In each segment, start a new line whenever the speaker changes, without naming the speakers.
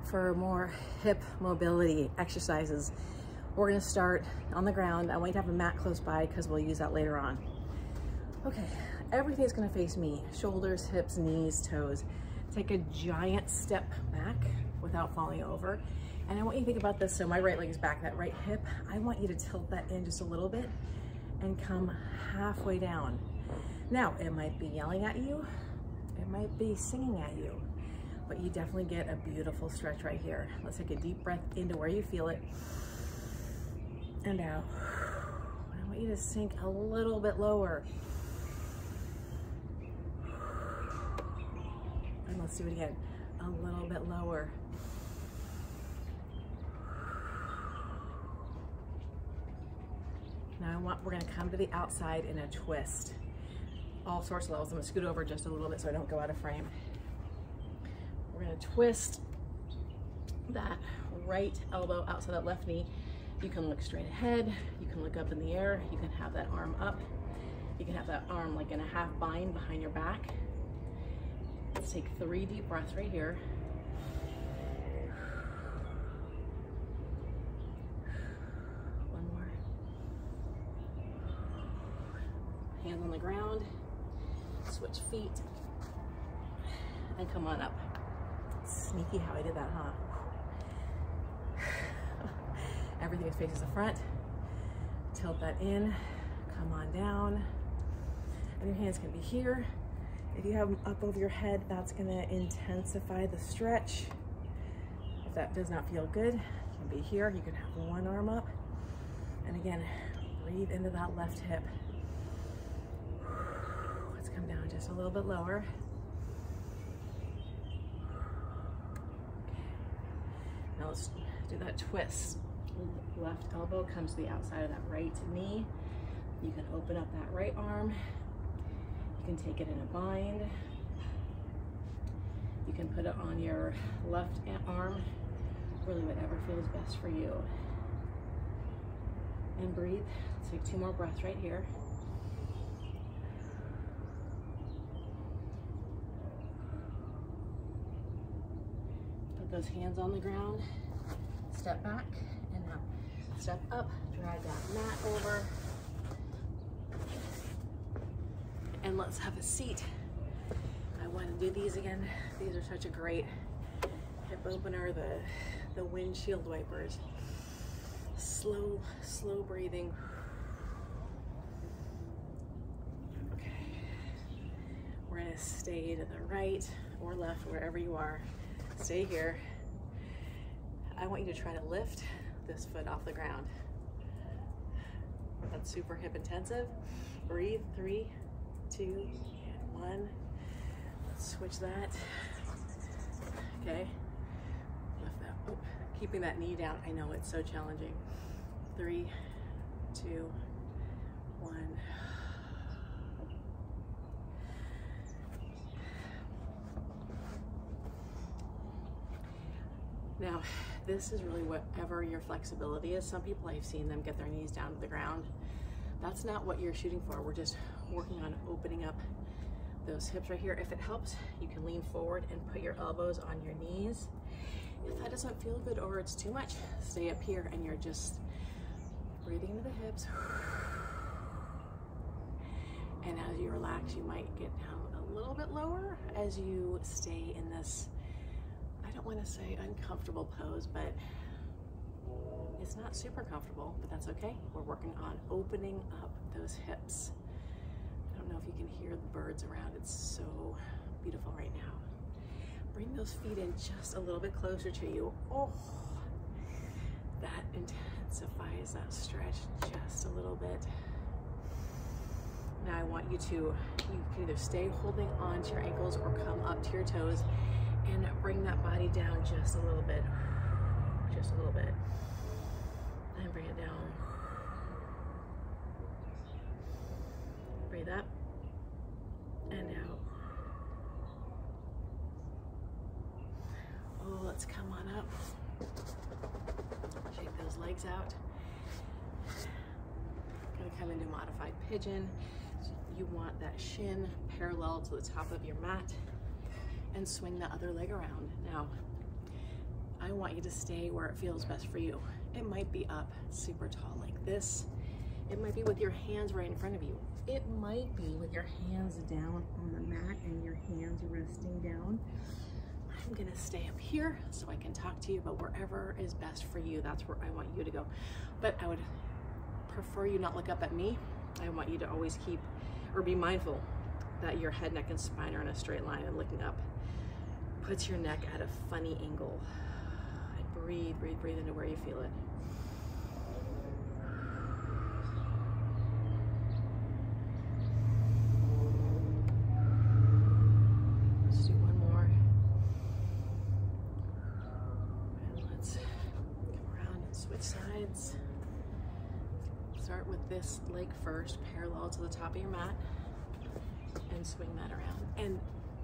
for more hip mobility exercises. We're gonna start on the ground. I want you to have a mat close by because we'll use that later on. Okay, everything's gonna face me. Shoulders, hips, knees, toes. Take a giant step back without falling over. And I want you to think about this. So my right leg is back, that right hip. I want you to tilt that in just a little bit and come halfway down. Now, it might be yelling at you. It might be singing at you, but you definitely get a beautiful stretch right here. Let's take a deep breath into where you feel it and out. I want you to sink a little bit lower. And let's do it again, a little bit lower. Now we're gonna come to the outside in a twist. All sorts of levels. I'm gonna scoot over just a little bit so I don't go out of frame. We're gonna twist that right elbow outside that left knee. You can look straight ahead. You can look up in the air. You can have that arm up. You can have that arm like in a half bind behind your back. Let's take 3 deep breaths right here. One more. Hands on the ground. Switch feet and come on up. Sneaky how I did that, huh? Everything faces the front. Tilt that in, come on down. And your hands can be here. If you have them up over your head, that's gonna intensify the stretch. If that does not feel good, you can be here. You can have one arm up. And again, breathe into that left hip. Let's come down just a little bit lower. Okay. Now let's do that twist. Left elbow comes to the outside of that right knee. You can open up that right arm. You can take it in a bind. You can put it on your left arm, really whatever feels best for you. And breathe. Let's take 2 more breaths right here. Put those hands on the ground. Step back and now step up. Drag that mat over. And let's have a seat. I want to do these again. These are such a great hip opener, the Windshield Wipers. Slow breathing. Okay. We're gonna stay to the right or left, wherever you are. Stay here. I want you to try to lift this foot off the ground. That's super hip intensive. Breathe, 3, 2, and 1. Let's switch that. Okay. Lift that. Oh, keeping that knee down. I know it's so challenging. 3, 2, 1. Now, this is really whatever your flexibility is. Some people, I've seen them get their knees down to the ground. That's not what you're shooting for. We're just working on opening up those hips right here. If it helps, you can lean forward and put your elbows on your knees. If that doesn't feel good or it's too much, stay up here and you're just breathing into the hips. And as you relax, you might get down a little bit lower as you stay in this, I don't want to say uncomfortable pose, but it's not super comfortable, but that's okay. We're working on opening up those hips. I don't know if you can hear the birds around. It's so beautiful right now. Bring those feet in just a little bit closer to you. Oh, that intensifies that stretch just a little bit. Now I want you to, you can either stay holding on to your ankles or come up to your toes and bring that body down just a little bit. Just a little bit. And bring it down. Breathe up and out. Oh, let's come on up. Shake those legs out. Gonna come into modified pigeon. You want that shin parallel to the top of your mat and swing the other leg around. Now, I want you to stay where it feels best for you. It might be up super tall like this. It might be with your hands right in front of you. It might be with your hands down on the mat and your hands resting down. I'm gonna stay up here so I can talk to you, but wherever is best for you, that's where I want you to go. But I would prefer you not look up at me. I want you to always keep, or be mindful that your head, neck, and spine are in a straight line, and looking up puts your neck at a funny angle. And breathe, breathe, breathe into where you feel it. Let's do one more. And let's come around and switch sides. Start with this leg first, parallel to the top of your mat, and swing that around. And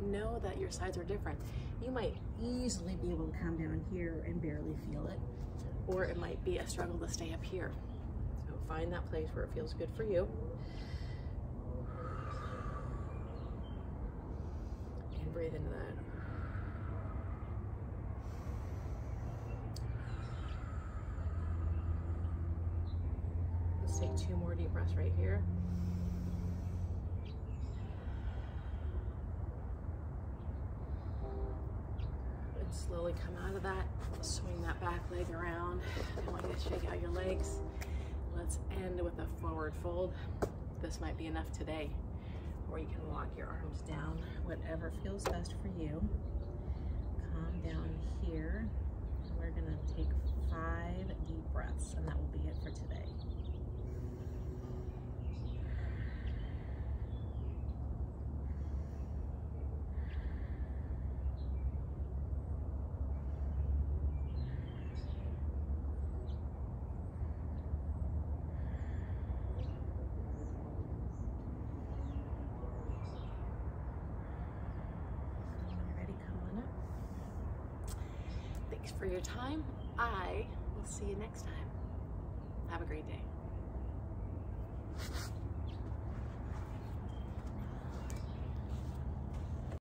know that your sides are different. You might easily be able to come down here and barely feel it, or it might be a struggle to stay up here. So find that place where it feels good for you. And breathe into that. Let's take 2 more deep breaths right here. And slowly come out of that. Swing that back leg around. I want you to shake out your legs. Let's end with a forward fold. This might be enough today. Or you can walk your arms down, whatever feels best for you. Calm down here. We're gonna take 5 deep breaths, and that will be it for today. Thanks for your time. I will see you next time. Have a great day.